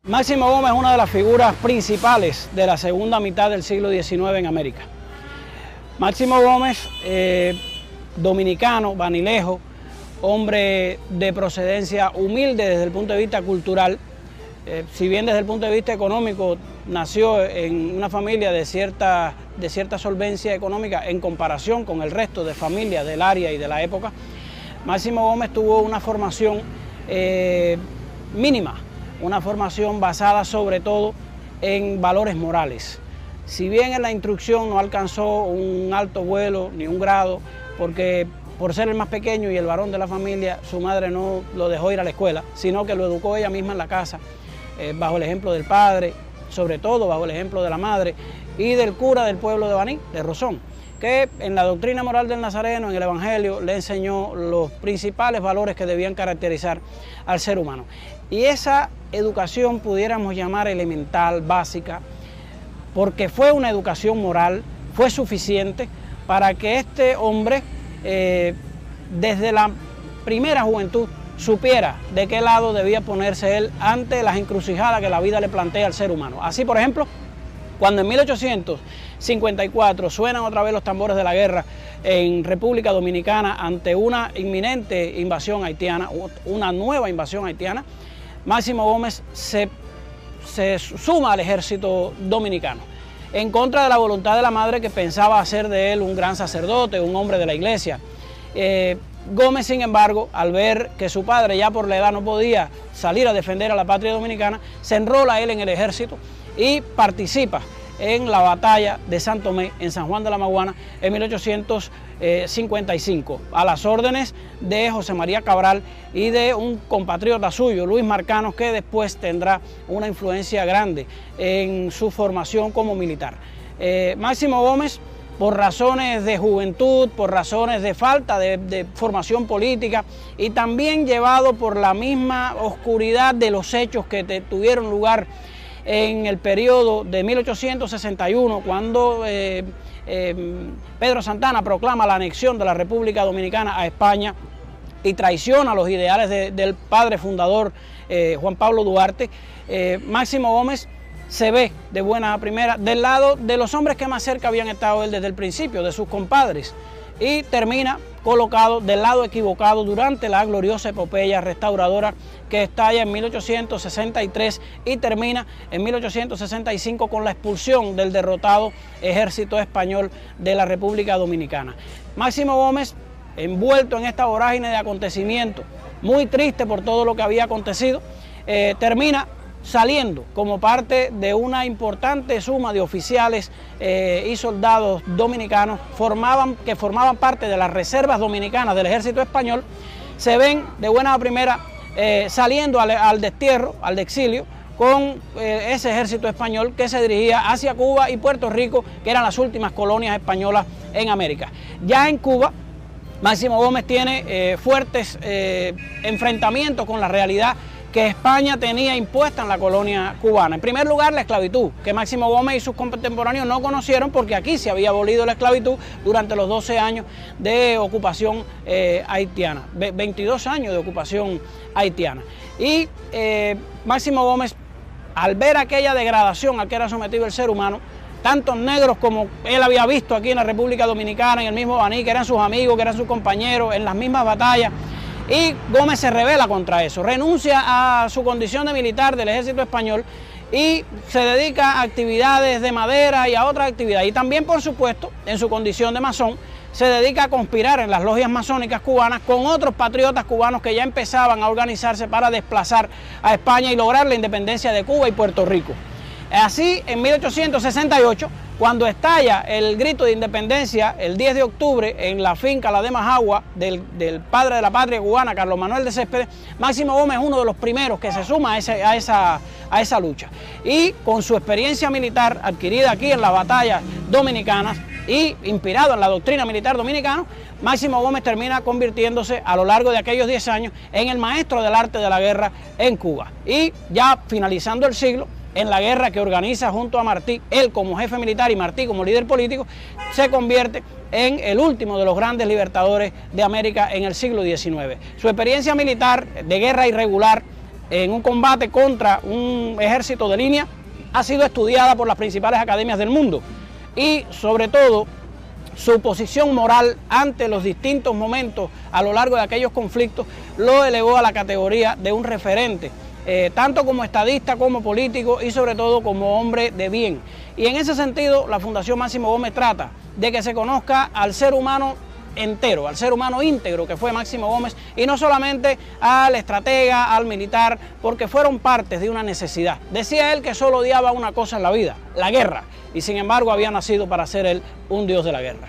Máximo Gómez es una de las figuras principales de la segunda mitad del siglo XIX en América. Máximo Gómez, dominicano, vanilejo, hombre de procedencia humilde desde el punto de vista cultural, si bien desde el punto de vista económico nació en una familia de cierta solvencia económica en comparación con el resto de familias del área y de la época, Máximo Gómez tuvo una formación mínima, una formación basada sobre todo en valores morales. Si bien en la instrucción no alcanzó un alto vuelo ni un grado, porque por ser el más pequeño y el varón de la familia, su madre no lo dejó ir a la escuela, sino que lo educó ella misma en la casa, bajo el ejemplo del padre, sobre todo bajo el ejemplo de la madre y del cura del pueblo de Baní, de Rosón, que en la doctrina moral del Nazareno, en el Evangelio, le enseñó los principales valores que debían caracterizar al ser humano. Y esa educación pudiéramos llamar elemental, básica, porque fue una educación moral, fue suficiente para que este hombre, desde la primera juventud, supiera de qué lado debía ponerse él ante las encrucijadas que la vida le plantea al ser humano. Así, por ejemplo, cuando en 1854 suenan otra vez los tambores de la guerra en República Dominicana ante una inminente invasión haitiana, una nueva invasión haitiana, Máximo Gómez se suma al ejército dominicano, en contra de la voluntad de la madre, que pensaba hacer de él un gran sacerdote, un hombre de la iglesia. Gómez, sin embargo, al ver que su padre ya por la edad no podía salir a defender a la patria dominicana, se enrola él en el ejército y participa en la batalla de San Tomé, en San Juan de la Maguana, en 1855, a las órdenes de José María Cabral y de un compatriota suyo, Luis Marcanos, que después tendrá una influencia grande en su formación como militar. Máximo Gómez, por razones de juventud, por razones de falta de formación política y también llevado por la misma oscuridad de los hechos que tuvieron lugar en el periodo de 1861, cuando Pedro Santana proclama la anexión de la República Dominicana a España y traiciona los ideales del padre fundador Juan Pablo Duarte, Máximo Gómez se ve de buena a primera del lado de los hombres que más cerca habían estado él desde el principio, de sus compadres, y termina colocado del lado equivocado durante la gloriosa epopeya restauradora que estalla en 1863 y termina en 1865 con la expulsión del derrotado ejército español de la República Dominicana. Máximo Gómez, envuelto en esta vorágine de acontecimientos, muy triste por todo lo que había acontecido, termina saliendo como parte de una importante suma de oficiales y soldados dominicanos que formaban parte de las reservas dominicanas del ejército español. Se ven de buena a primera saliendo al destierro, al exilio, con ese ejército español que se dirigía hacia Cuba y Puerto Rico, que eran las últimas colonias españolas en América. Ya en Cuba, Máximo Gómez tiene fuertes enfrentamientos con la realidad que España tenía impuesta en la colonia cubana. En primer lugar, la esclavitud, que Máximo Gómez y sus contemporáneos no conocieron porque aquí se había abolido la esclavitud durante los 12 años de ocupación haitiana, 22 años de ocupación haitiana. Y Máximo Gómez, al ver aquella degradación a que era sometido el ser humano, tantos negros como él había visto aquí en la República Dominicana, en el mismo Baní, que eran sus amigos, que eran sus compañeros, en las mismas batallas, y Gómez se rebela contra eso, renuncia a su condición de militar del ejército español y se dedica a actividades de madera y a otras actividades. Y también, por supuesto, en su condición de masón, se dedica a conspirar en las logias masónicas cubanas con otros patriotas cubanos que ya empezaban a organizarse para desplazar a España y lograr la independencia de Cuba y Puerto Rico. Así, en 1868, cuando estalla el grito de independencia, el 10 de octubre, en la finca La de Majagua, del padre de la patria cubana, Carlos Manuel de Céspedes, Máximo Gómez es uno de los primeros que se suma a esa lucha. Y con su experiencia militar adquirida aquí en las batallas dominicanas y inspirado en la doctrina militar dominicana, Máximo Gómez termina convirtiéndose a lo largo de aquellos 10 años en el maestro del arte de la guerra en Cuba. Y ya finalizando el siglo, en la guerra que organiza junto a Martí, él como jefe militar y Martí como líder político, se convierte en el último de los grandes libertadores de América en el siglo XIX. Su experiencia militar de guerra irregular en un combate contra un ejército de línea ha sido estudiada por las principales academias del mundo y sobre todo su posición moral ante los distintos momentos a lo largo de aquellos conflictos lo elevó a la categoría de un referente, tanto como estadista como político y sobre todo como hombre de bien. Y en ese sentido la Fundación Máximo Gómez trata de que se conozca al ser humano entero, al ser humano íntegro que fue Máximo Gómez y no solamente al estratega, al militar, porque fueron partes de una necesidad. Decía él que solo odiaba una cosa en la vida, la guerra, y sin embargo había nacido para ser él un dios de la guerra.